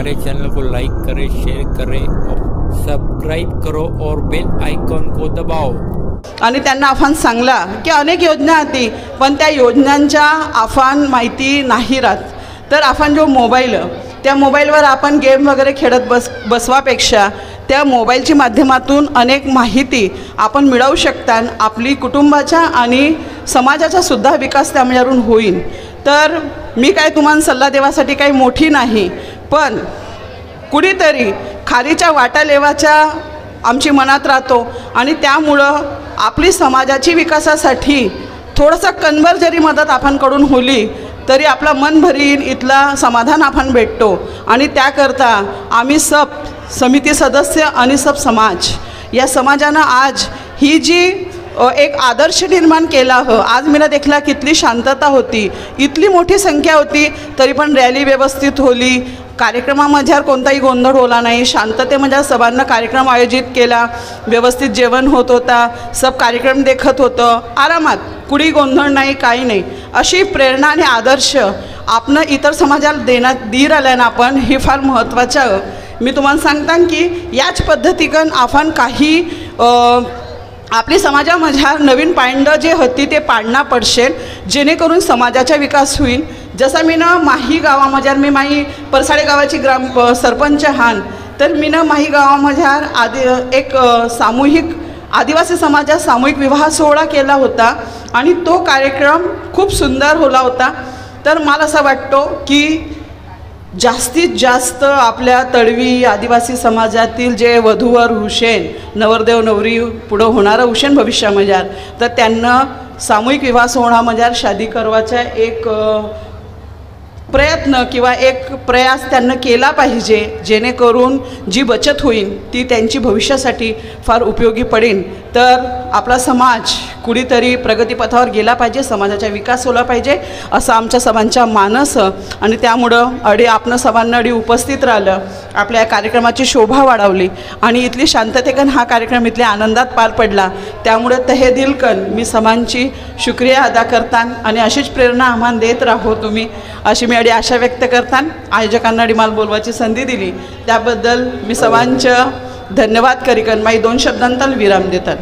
हमारे चैनल को लाइक करें, शेयर करें, सब्सक्राइब करो और बेल आइकॉन को दबाओ। आणि त्यांना आव्हान सांगला की अनेक योजना होती पण त्या योजनांच्या आव्हान माहिती नाही राहत। तर आपण जो मोबाईल त्या मोबाईलवर आपण गेम वगैरे खेळत बसवापेक्षा त्या मोबाईलची माध्यमातून अनेक माहिती आपण मिळवू शकता। आपली कुटुंबाच्या आणि समाजाचा सुद्धा विकास त्यामधून होईल। तर मी काय तुम्हाला सल्ला देवासाठी काही मोठी नाही, पण कुणीतरी खारीच्या वाटा लेवाच्या आमची मनात राहतो आणि त्यामुळं आपली समाजाची विकासासाठी थोडंसं कणभर जरी मदत आपणकडून होली तरी आपला मन भरीन, इथला समाधान आपण भेटतो। आणि त्याकरता आम्ही सब समिती सदस्य आणि सब समाज या समाजानं आज ही जी एक आदर्श निर्माण केला हो। आज मला देखला कितली शांतता होती, इतली मोठी संख्या होती तरी पण रॅली व्यवस्थित होली। कार्यक्रमामध्ये कोणताही गोंधळ होला नाही, शांततेमध्ये सभांना कार्यक्रम आयोजित केला, व्यवस्थित जेवण होत होता, सब कार्यक्रम देखत होतं आरामात, कुणी गोंधळ नाही, काही नाही। अशी प्रेरणा आणि आदर्श आपण इतर समाजाला दी राहिल्यानं आपण हे फार महत्त्वाचं। मी तुम्हाला सांगता की याच पद्धतीकन आपण काही आपली समाजामध्ये नवीन पायंडं जे होती ते पाडणं पडशेल जेणेकरून समाजाचा विकास होईल। जसं मी ना माही गावामध्ये मी माही परसाडे गावाची सरपंच हान, तर मी ना माही गावामध्ये एक सामूहिक आदिवासी समाजात सामूहिक विवाह सोहळा केला होता आणि तो कार्यक्रम खूप सुंदर होला होता। तर मला असं वाटतो की जास्तीत जास्त आपल्या तळवी आदिवासी समाजातील जे वधूवर हुशेन नवरदेव नवरी पुढं होणारं हुशेन भविष्यामध्ये, तर त्यांना सामूहिक विवाह सोहळ्यामध्ये शादी करवाचा एक प्रयत्न किंवा एक प्रयास त्यांना केला पाहिजे, जेणेकरून जी बचत होईल ती त्यांची भविष्यासाठी फार उपयोगी पडेल। तर आपला समाज कुणीतरी प्रगतीपथावर गेला पाहिजे, समाजाचा विकास होला पाहिजे असं आमच्या सभांचा मानस। आणि त्यामुळं आपण सभांना उपस्थित राहिलं, आपल्या कार्यक्रमाची शोभा वाढवली आणि इथली शांततेकन हा कार्यक्रम इथल्या आनंदात पार पडला। त्यामुळे तहे दिलकन मी सभांची शुक्रिया अदा करतान आणि अशीच प्रेरणा आम्हाला देत राहो तुम्ही, अशी मी आशा व्यक्त करतान। आयोजकांना मला बोलवायची संधी दिली त्याबद्दल मी सभांचं धन्यवाद करीकन माई 2 शब्दांत विराम देतात।